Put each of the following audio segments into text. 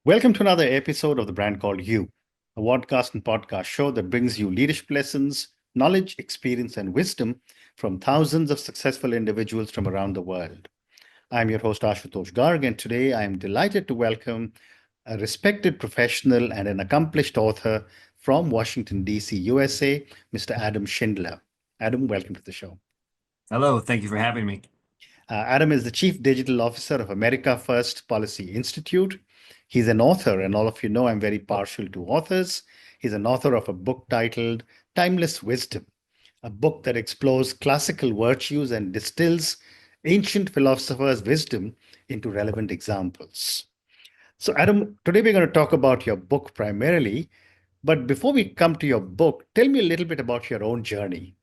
Welcome to another episode of The Brand Called You, a podcast and podcast show that brings you leadership lessons, knowledge, experience, and wisdom from thousands of successful individuals from around the world. I'm your host, Ashutosh Garg, and today I am delighted to welcome a respected professional and an accomplished author from Washington, D.C., USA, Mr. Adam Schindler. Adam, welcome to the show. Hello, thank you for having me. Adam is the Chief Digital Officer of America First Policy Institute. He's an author, and all of you know I'm very partial to authors. He's an author of a book titled Timeless Wisdom, a book that explores classical virtues and distills ancient philosophers' wisdom into relevant examples. So, Adam, today we're going to talk about your book primarily. But before we come to your book, tell me a little bit about your own journey.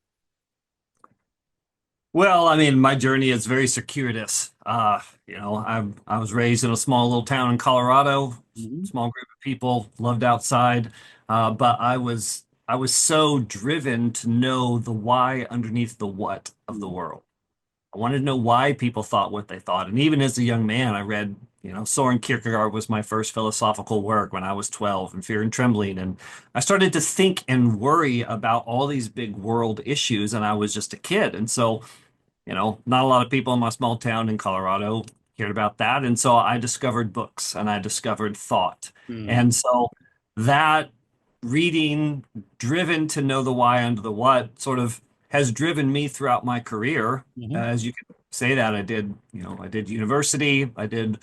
Well, I mean, my journey is very circuitous. I was raised in a small little town in Colorado, Mhm. small group of people, loved outside, but I was so driven to know the why underneath the what of the world. I wanted to know why people thought what they thought, and even as a young man, I read, Soren Kierkegaard was my first philosophical work when I was 12, and Fear and Trembling, and I started to think and worry about all these big world issues, and I was just a kid, and so. Not a lot of people in my small town in Colorado cared about that. And so I discovered books and I discovered thought. Mm. And so that reading, driven to know the why under the what, sort of has driven me throughout my career. Mhm. As you can say that I did university, I did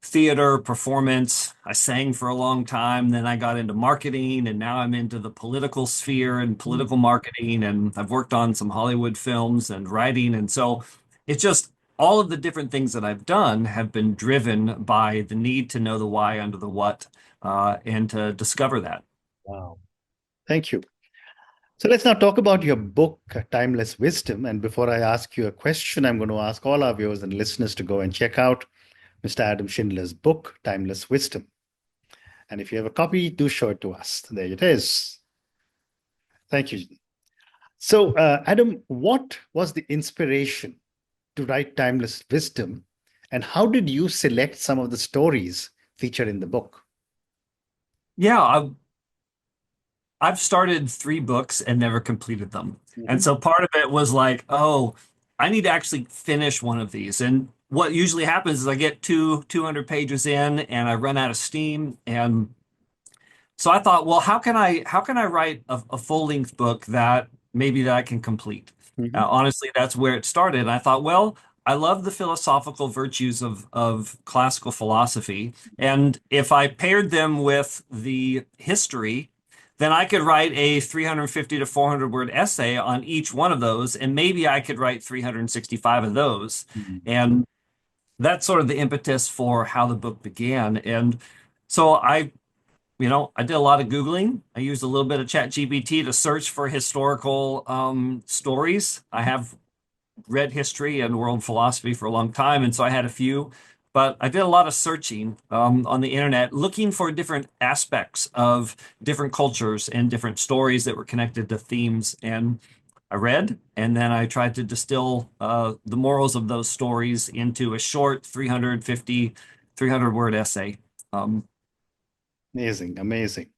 theater, performance. I sang for a long time. Then I got into marketing, and now I'm into the political sphere and Mm. political marketing. And I've worked on some Hollywood films and writing. And so it's just all of the different things that I've done have been driven by the need to know the why under the what, and to discover that. Wow. Thank you. So let's now talk about your book, Timeless Wisdom. And before I ask you a question, I'm going to ask all our viewers and listeners to go and check out Mr. Adam Schindler's book, Timeless Wisdom. And if you have a copy, do show it to us. There it is. Thank you. So, Adam, what was the inspiration to write Timeless Wisdom? And how did you select some of the stories featured in the book? Yeah, I've started three books and never completed them. And Mhm. so part of it was like, oh, I need to actually finish one of these. And what usually happens is I get 200 pages in and I run out of steam. And so I thought, well, how can I write a full-length book that I can complete? Mhm. Honestly, that's where it started. And I thought, well, I love the philosophical virtues of classical philosophy. And if I paired them with the history, then I could write a 350 to 400 word essay on each one of those, and maybe I could write 365 of those. Mhm. And that's sort of the impetus for how the book began. And so I did a lot of Googling. I used a little bit of ChatGPT to search for historical stories. I have read history and world philosophy for a long time, and so I had a few. But I did a lot of searching on the internet, looking for different aspects of different cultures and different stories that were connected to themes. And I read, and then I tried to distill the morals of those stories into a short 350, 300 word essay. Um, Amazing, amazing.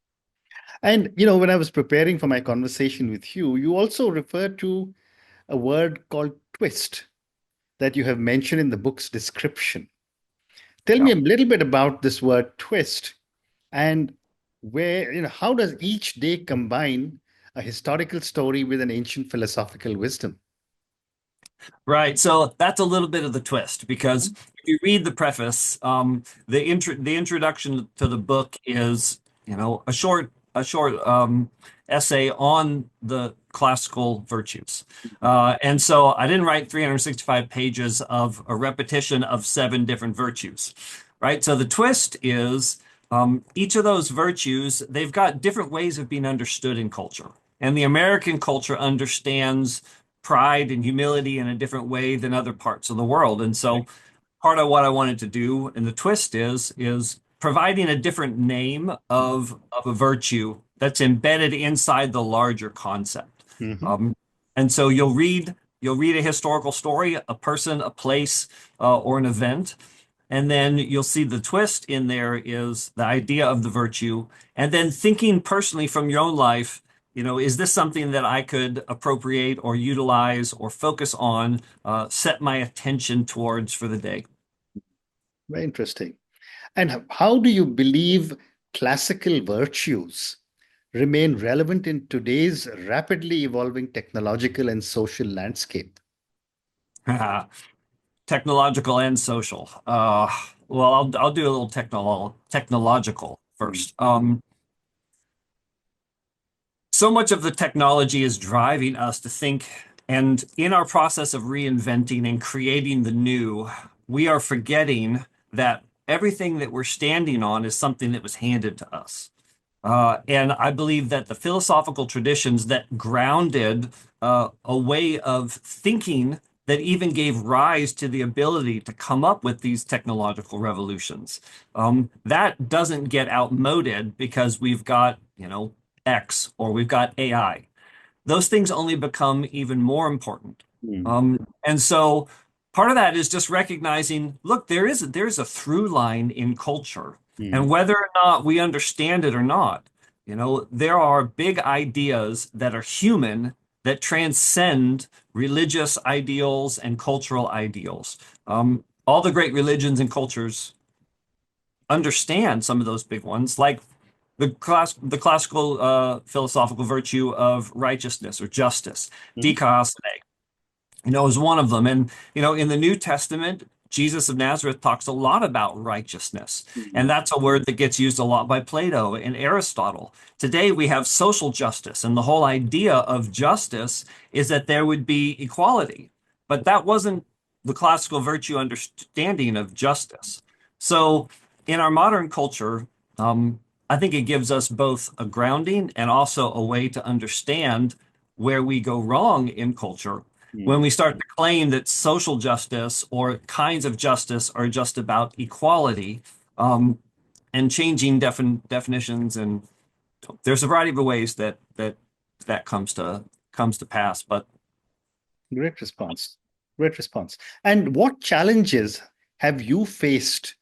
And, when I was preparing for my conversation with you, you also referred to a word called twist that you have mentioned in the book's description. Tell me yeah. a little bit about this word twist and how does each day combine a historical story with an ancient philosophical wisdom? Right. So that's a little bit of the twist because Mhm. if you read the preface, the introduction to the book is, a short essay on the classical virtues. And so I didn't write 365 pages of a repetition of seven different virtues. Right. So the twist is each of those virtues, they've got different ways of being understood in culture. And the American culture understands pride and humility in a different way than other parts of the world. And so part of what I wanted to do, and the twist is providing a different name of a virtue that's embedded inside the larger concept. Mhm. Um, and so you'll read a historical story, a person, a place, or an event, And then you'll see the twist in there is the idea of the virtue. And then thinking personally from your own life, is this something that I could appropriate or utilize or focus on, set my attention towards for the day? Very interesting. And how do you believe classical virtues remain relevant in today's rapidly evolving technological and social landscape? Technological and social. Well, I'll do a little technological Mm, first. So much of the technology is driving us to think, and in our process of reinventing and creating the new, we are forgetting that everything that we're standing on is something that was handed to us. And I believe that the philosophical traditions that grounded a way of thinking that even gave rise to the ability to come up with these technological revolutions, that doesn't get outmoded because we've got, X or we've got AI. Those things only become even more important. mm, And so part of that is just recognizing, look, there is a through line in culture. And mm, whether or not we understand it or not, there are big ideas that are human that transcend religious ideals and cultural ideals. All the great religions and cultures understand some of those big ones, like the classical philosophical virtue of righteousness or justice, mm, dikaiosune, is one of them. And, in the New Testament, Jesus of Nazareth talks a lot about righteousness. And mm, that's a word that gets used a lot by Plato and Aristotle. Today, we have social justice. And the whole idea of justice is that there would be equality. But that wasn't the classical virtue understanding of justice. So, in our modern culture, I think it gives us both a grounding and also a way to understand where we go wrong in culture when mm. we start to claim that social justice or kinds of justice are just about equality, and changing definitions. And there's a variety of ways that comes to pass. But Great response. Great response. And what challenges have you faced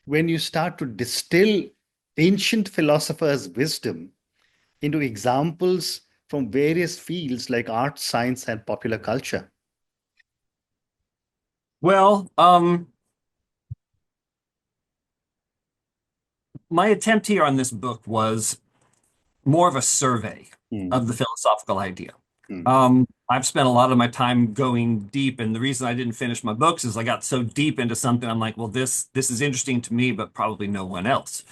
when you start to distill ancient philosophers' wisdom into examples from various fields like art, science, and popular culture? well, my attempt here on this book was more of a survey Mm, of the philosophical idea. mm, I've spent a lot of my time going deep, and the reason I didn't finish my books is I got so deep into something. I'm like, well, this is interesting to me, but probably no one else.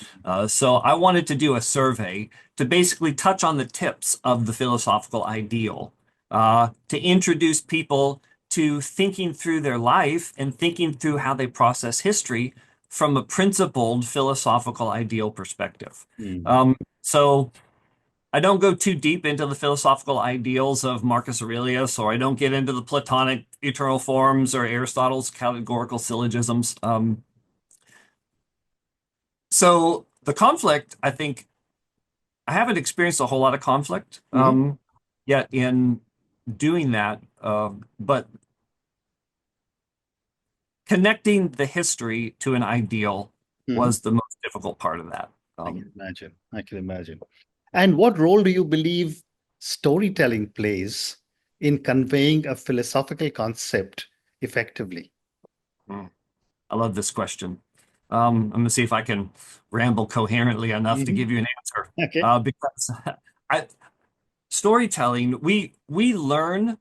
So I wanted to do a survey to basically touch on the tips of the philosophical ideal, to introduce people to thinking through their life and thinking through how they process history from a principled philosophical ideal perspective. mm, So I don't go too deep into the philosophical ideals of Marcus Aurelius, or I don't get into the Platonic eternal forms or Aristotle's categorical syllogisms. So the conflict, I think, I haven't experienced a whole lot of conflict mhm, yet in doing that, but connecting the history to an ideal mhm. was the most difficult part of that. I can imagine. I can imagine. And what role do you believe storytelling plays in conveying a philosophical concept effectively? Mm. I love this question. I'm going to see if I can ramble coherently enough to Mhm. give you an answer. Okay. Because I, storytelling, we learn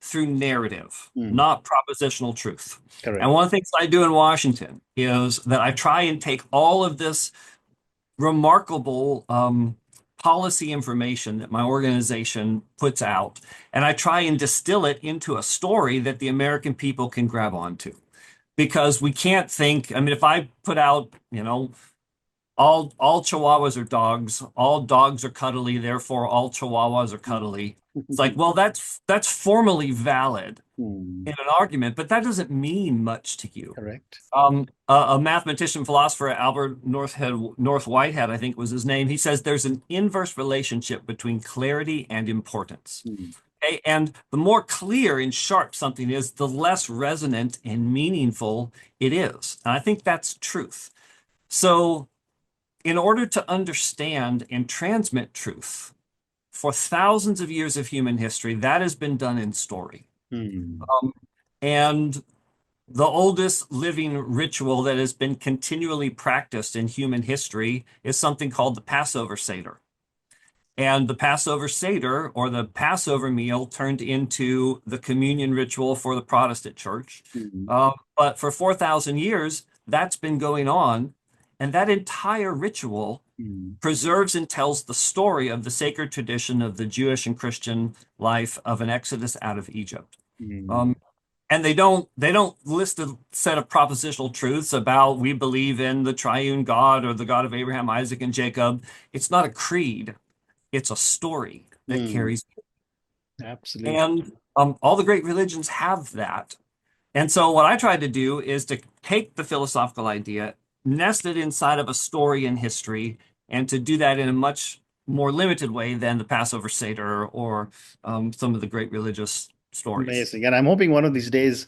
through narrative, Mm, not propositional truth. And correct. one of the things I do in Washington is that I try and take all of this remarkable policy information that my organization puts out, and I try and distill it into a story that the American people can grab onto. Because we can't think, I mean, if I put out, all Chihuahuas are dogs, all dogs are cuddly, therefore all Chihuahuas are Mm. cuddly. It's like, well, that's formally valid Mm, in an argument, but that doesn't mean much to you. correct. A mathematician philosopher, North Whitehead, I think was his name. He says there's an inverse relationship between clarity and importance. Mm, Okay. And the more clear and sharp something is, the less resonant and meaningful it is. And I think that's truth. So, in order to understand and transmit truth for thousands of years of human history, that has been done in story. Hmm. Um, and the oldest living ritual that has been continually practiced in human history is something called the Passover Seder. And the Passover Seder, or the Passover meal, turned into the communion ritual for the Protestant church. Hmm. But for 4,000 years, that's been going on. And that entire ritual Hmm. preserves and tells the story of the sacred tradition of the Jewish and Christian life of an exodus out of Egypt. Hmm. Um, and they don't list a set of propositional truths about we believe in the triune God or the God of Abraham, Isaac, and Jacob. It's not a creed. It's a story that Hmm. carries. Absolutely. And all the great religions have that. And so what I tried to do is to take the philosophical idea, nest it inside of a story in history, and to do that in a much more limited way than the Passover Seder or some of the great religious stories. Amazing. And I'm hoping one of these days,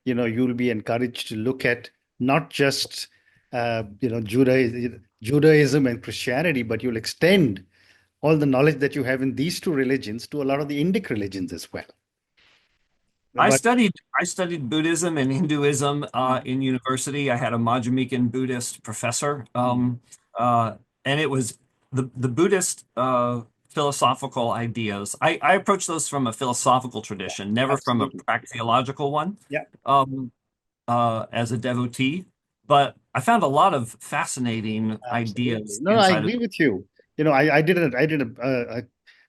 you'll be encouraged to look at not just, Judaism and Christianity, but you'll extend all the knowledge that you have in these two religions to a lot of the Indic religions as well. I But studied I studied Buddhism and Hinduism mm, in university. I had a Madhyamikan Buddhist professor, mm, uh, and it was the Buddhist philosophical ideas. I approach those from a philosophical tradition, never from a absolutely. praxeological one, Yeah, um, as a devotee. But I found a lot of fascinating absolutely. ideas No, I inside of. agree with you.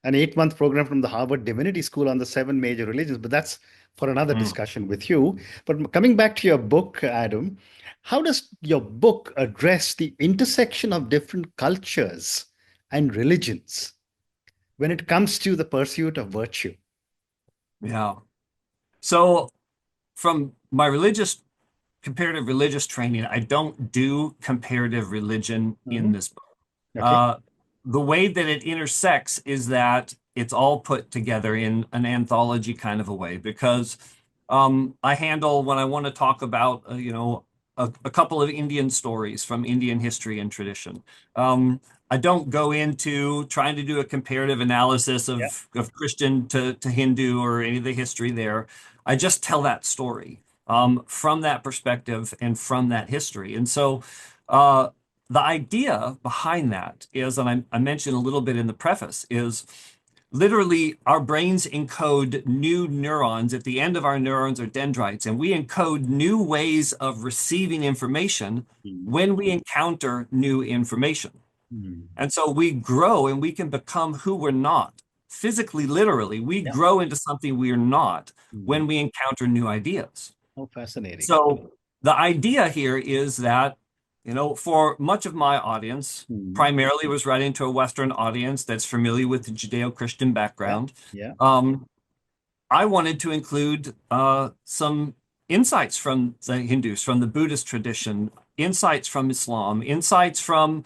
An 8-month program from the Harvard Divinity School on the seven major religions, but that's for another Mm. discussion with you. But coming back to your book, Adam, how does your book address the intersection of different cultures and religions when it comes to the pursuit of virtue? Yeah. So from my comparative religious training, I don't do comparative religion in Mhm. this book. Okay. Uh, the way that it intersects is that it's all put together in an anthology kind of a way because I handle when I want to talk about, a couple of Indian stories from Indian history and tradition. Um, I don't go into trying to do a comparative analysis Yeah. of Christian to Hindu or any of the history there. I just tell that story from that perspective and from that history. And so the idea behind that is, and I mentioned a little bit in the preface, is literally our brains encode new neurons. At the end of our neurons are dendrites, and we encode new ways of receiving information Mm, when we encounter new information. mm, And so we grow and we can become who we're not. Physically, literally, we yeah. grow into something we are not Mm. when we encounter new ideas. Oh, fascinating. So the idea here is that, for much of my audience, Mm. primarily was writing to a Western audience that's familiar with the Judeo-Christian Yeah. background. Yeah. Um, I wanted to include some insights from the Hindus, from the Buddhist tradition, insights from Islam, insights from,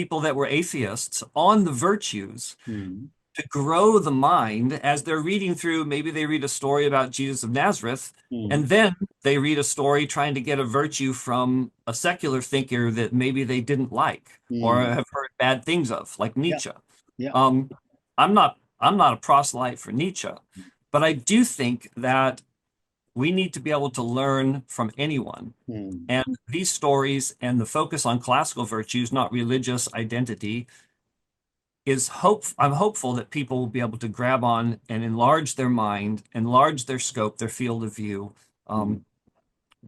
people that were atheists on the virtues Mm. to grow the mind as they're reading through. Maybe they read a story about Jesus of Nazareth, Mm. and then they read a story trying to get a virtue from a secular thinker that maybe they didn't like or Mm. have heard bad things of, like Yeah. Nietzsche. Yeah. Um, I'm not a proselyte for Nietzsche, but I do think that we need to be able to learn from anyone. Mm. And these stories and the focus on classical virtues, not religious identity, I'm hopeful that people will be able to grab on and enlarge their mind, enlarge their scope, their field of view, Mm. um,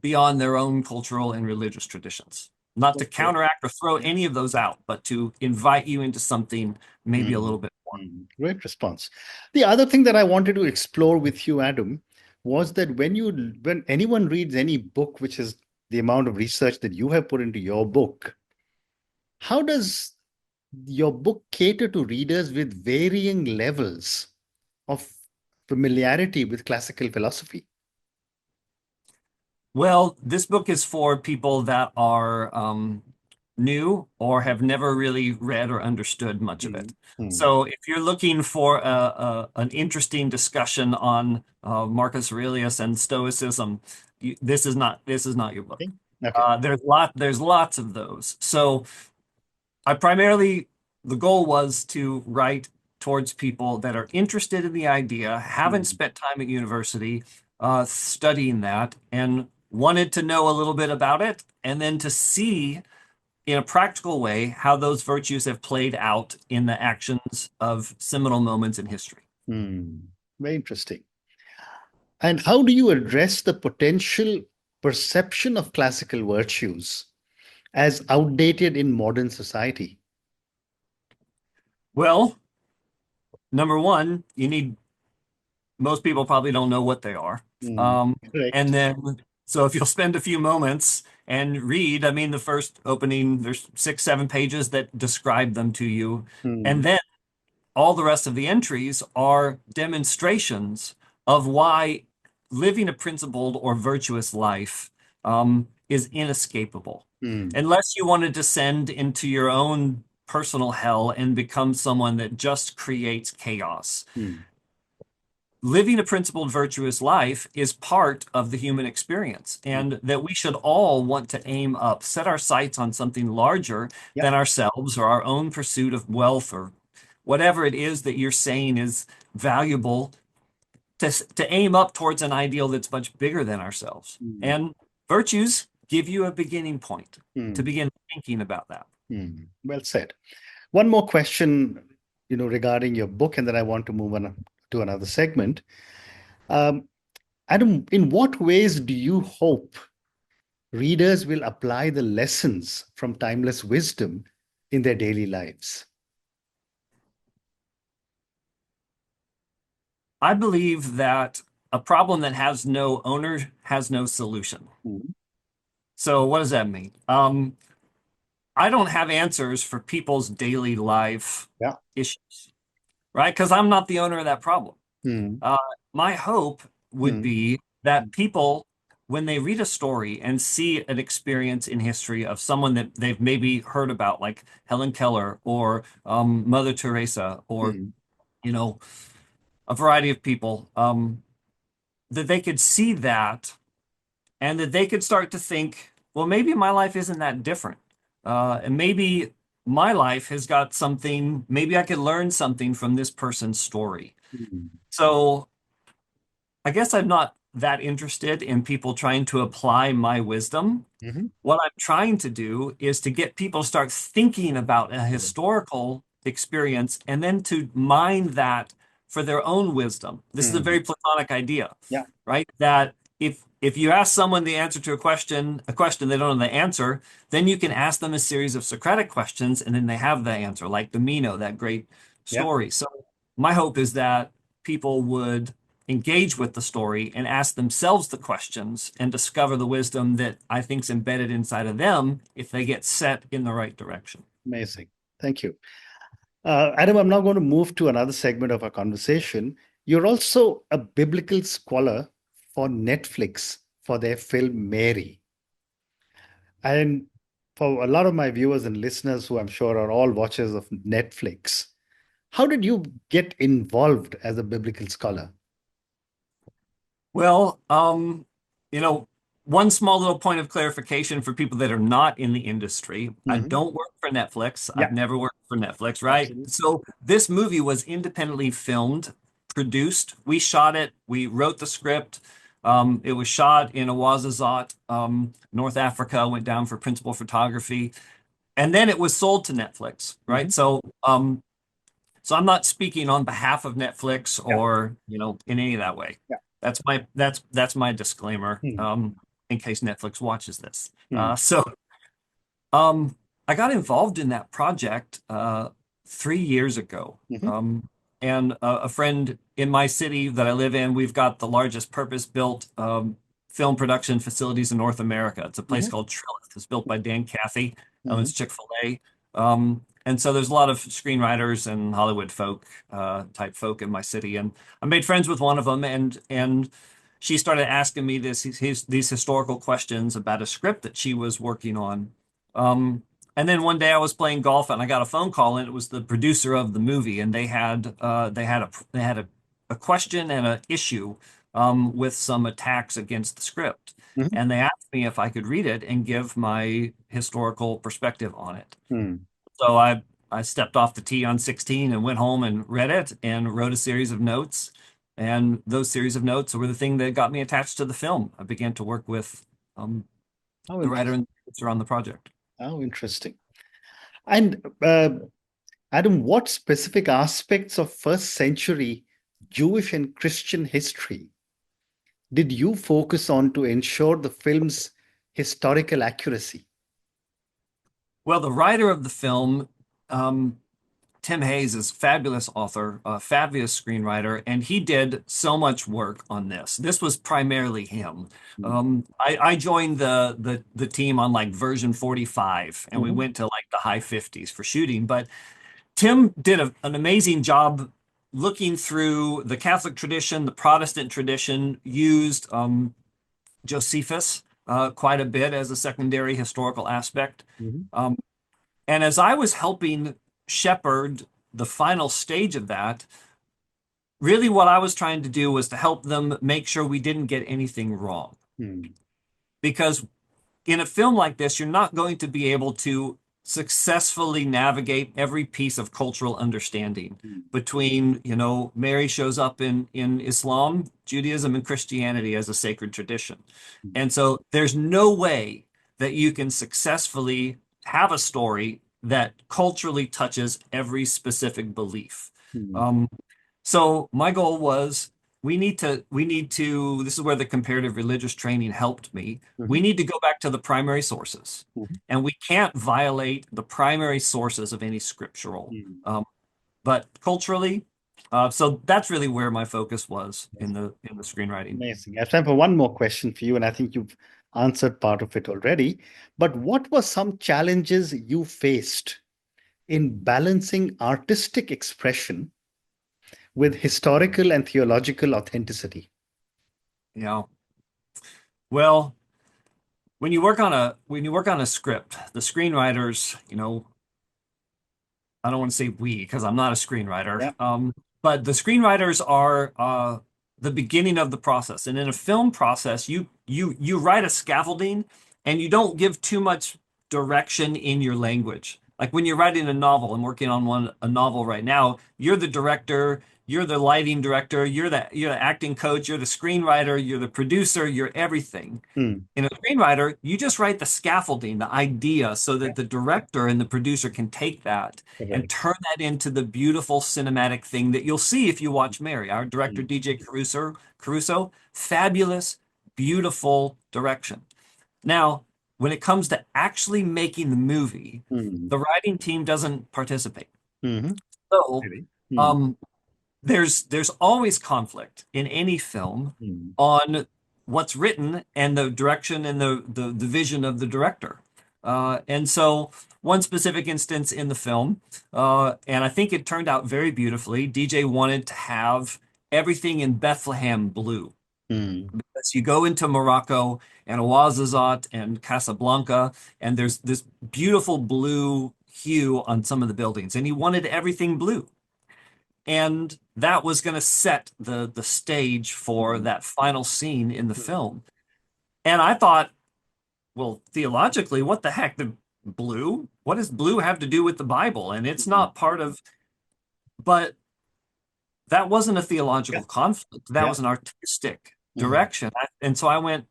beyond their own cultural and religious traditions. Not to Okay. counteract or throw any of those out, but to invite you into something maybe a Mm. little bit more. Mm. Great response. The other thing that I wanted to explore with you, Adam, was that when anyone reads any book, which is the amount of research that you have put into your book, how does your book cater to readers with varying levels of familiarity with classical philosophy? Well, this book is for people that are new or have never really read or understood much of Mm, it. mm. So if you're looking for an interesting discussion on Marcus Aurelius and Stoicism, this is not your book. Okay. Okay. There's lots of those. So I primarily the goal was to write towards people that are interested in the idea, haven't Mm, spent time at university studying that, and wanted to know a little bit about it, and then to see in a practical way how those virtues have played out in the actions of seminal moments in history. mm. Very interesting. And how do you address the potential perception of classical virtues as outdated in modern society? Well, number one, you need most people probably don't know what they are. Mm, Um, and correct. then, so if you'll spend a few moments and read, I mean, the first opening, there's 6, 7 pages that describe them to you. And Mm, then all the rest of the entries are demonstrations of why living a principled or virtuous life is inescapable. mm, Unless you want to descend into your own personal hell and become someone that just creates chaos. mm, Living a principled, virtuous life is part of the human experience, mm. and that we should all want to aim up, set our sights on something larger Yeah. than ourselves or our own pursuit of wealth or whatever it is that you're saying is valuable to aim up towards an ideal that's much bigger than ourselves. Mm, And virtues give you a beginning point to mm, begin thinking about that. mm. Well said. One more question, regarding your book, and then I want to move on to another segment. Um, Adam, in what ways do you hope readers will apply the lessons from timeless wisdom in their daily lives? I believe that a problem that has no owner has no solution. Mm, So what does that mean? I don't have answers for people's daily life yeah. issues, right? Because I'm not the owner of that problem. Mm, Uh, my hope would mm, be that people, when they read a story and see an experience in history of someone that they've maybe heard about, like Helen Keller or Mother Teresa, or mm, you know, a variety of people, that they could see that and that they could start to think, well, maybe my life isn't that different. And maybe my life has got something, maybe I could learn something from this person's story. mm, So I guess I'm not that interested in people trying to apply my wisdom. mhm, What I'm trying to do is to get people to start thinking about a yeah. historical experience and then to mine that for their own wisdom. This is a Mm, very Platonic idea, yeah. right? That if you ask someone the answer to a question they don't know the answer, then you can ask them a series of Socratic questions and then they have the answer, like the Meno, that great Yeah. story. So my hope is that people would engage with the story and ask themselves the questions and discover the wisdom that I think is embedded inside of them if they get set in the right direction. Amazing. Thank you. Adam, I'm now going to move to another segment of our conversation. You're also a biblical scholar for Netflix for their film Mary. And for a lot of my viewers and listeners, who I'm sure are all watchers of Netflix, how did you get involved as a biblical scholar? Well, you know, one small little point of clarification for people that are not in the industry. I Mhm. don't work for Netflix. I've Yeah, never worked for Netflix, right? absolutely. So this movie was independently filmed, produced. We shot it. We wrote the script. It was shot in Ouazzazate, North Africa, went down for principal photography, and then it was sold to Netflix, Mhm. right? So I'm not speaking on behalf of Netflix Yeah, or, in any that way. yeah. That's my disclaimer, Hmm. in case Netflix watches this. Hmm. Um, I got involved in that project 3 years ago. Mhm. And a friend in my city that I live in, we've got the largest purpose-built film production facilities in North America. It's a place Mhm. called Trillith. It's built by Dan Cathy, Mhm. owns Chick-fil-A. And so there's a lot of screenwriters and Hollywood type folk in my city. And I made friends with one of them, and she started asking me these historical questions about a script that she was working on. And then one day I was playing golf and I got a phone call and it was the producer of the movie and they had a question and an issue with some attacks against the script. Mhm. And they asked me if I could read it and give my historical perspective on it. Hmm. So I stepped off the tee on 16 and went home and read it and wrote a series of notes. And those series of notes were the thing that got me attached to the film. I began to work with um, How the writer interesting. and the producer on the project. How interesting. And Adam, what specific aspects of first century Jewish and Christian history did you focus on to ensure the film's historical accuracy? Well, the writer of the film, um, Tim Hayes, is a fabulous author, a fabulous screenwriter, and he did so much work on this. This was primarily him. I joined the team on like version 45, and we Mhm. went to like the high 50s for shooting. But Tim did an amazing job looking through the Catholic tradition, the Protestant tradition, used Josephus quite a bit as a secondary historical aspect. Mhm. Um, and as I was helping shepherd the final stage of that, really what I was trying to do was to help them make sure we didn't get anything wrong. Hmm. Because in a film like this, you're not going to be able to successfully navigate every piece of cultural understanding Hmm. between, Mary shows up in Islam, Judaism, and Christianity as a sacred tradition. And so there's no way that you can successfully have a story that culturally touches every specific belief. Hmm. Um, so my goal was we need to this is where the comparative religious training helped me. We Mhm. need to go back to the primary sources. Mhm. And we can't violate the primary sources of any scriptural. Hmm. But culturally, so that's really where my focus was Yes. in the screenwriting. Amazing. I have time for one more question for you, and I think you've answered part of it already. But what were some challenges you faced in balancing artistic expression with historical and theological authenticity? You know, well, when you work on a script, the screenwriters, I don't want to say we because I'm not a screenwriter. Yeah. But the screenwriters are the beginning of the process. And in a film process, you write a scaffolding and you don't give too much direction in your language. Like when you're writing a novel, I'm working on a novel right now, you're the director, you're the lighting director, you're the acting coach, you're the screenwriter, you're the producer, you're everything. Hmm. In a screenwriter, you just write the scaffolding, the idea, so Yeah. that the director and the producer can take that and Correct. turn that into the beautiful cinematic thing that you'll see if you watch Mary. Our director, Hmm. DJ Caruso, fabulous, beautiful direction. Now, when it comes to actually making the movie, Hmm. the writing team doesn't participate. Hmm. So, Really? Hmm. um, there's always conflict in any film Hmm. on what's written and the direction and the vision of the director. And so one specific instance in the film, and I think it turned out very beautifully, DJ wanted to have everything in Bethlehem blue. Hmm. As you go into Morocco and Ouarzazate and Casablanca, and there's this beautiful blue hue on some of the buildings, and he wanted everything blue. And that was going to set the stage for Hmm. that final scene in the Hmm. film. And I thought, well, theologically, what the heck? The blue? What does blue have to do with the Bible? And it's Hmm. not part of, but that wasn't a Yeah. theological conflict. That Yeah. was an artistic Hmm. direction. And so I went,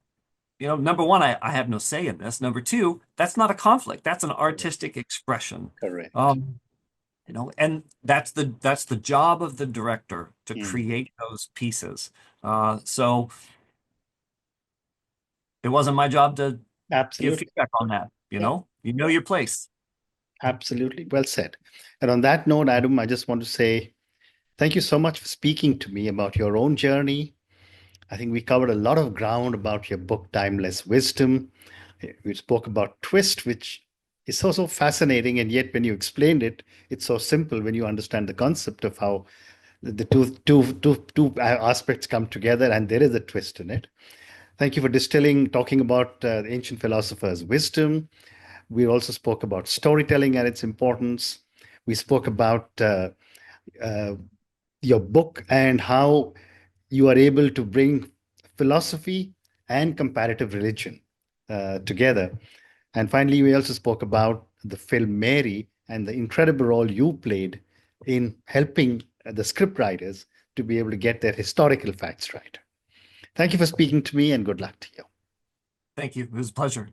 number one, I have no say in this. Number two, that's not a conflict. That's an Correct. artistic expression. Correct. Um, and that's the job of the director to Hmm. create those pieces. So it wasn't my job to give Absolutely. feedback on that. Yeah. You know Yeah. your place. Absolutely. Well said. And on that note, Adam, I just want to say thank you so much for speaking to me about your own journey. I think we covered a lot of ground about your book, Timeless Wisdom. We spoke about twist, which is so, so fascinating. And yet, when you explained it, it's so simple when you understand the concept of how the two aspects come together and there is a twist in it. Thank you for talking about the ancient philosophers' wisdom, We also spoke about storytelling and its importance. We spoke about your book and how you are able to bring philosophy and comparative religion together. And finally, we also spoke about the film Mary and the incredible role you played in helping the scriptwriters to be able to get their historical facts right. Thank you for speaking to me, and good luck to you. Thank you. It was a pleasure.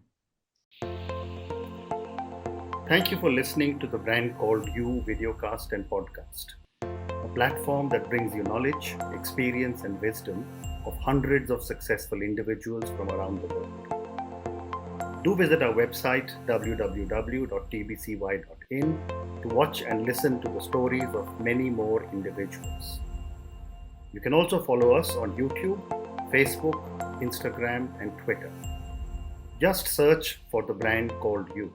Thank you for listening to the Brand Called You videocast and podcast, a platform that brings you knowledge, experience, and wisdom of hundreds of successful individuals from around the world. Do visit our website www.tbcy.in to watch and listen to the stories of many more individuals. You can also follow us on YouTube, Facebook, Instagram, and Twitter. Just search for the Brand Called You.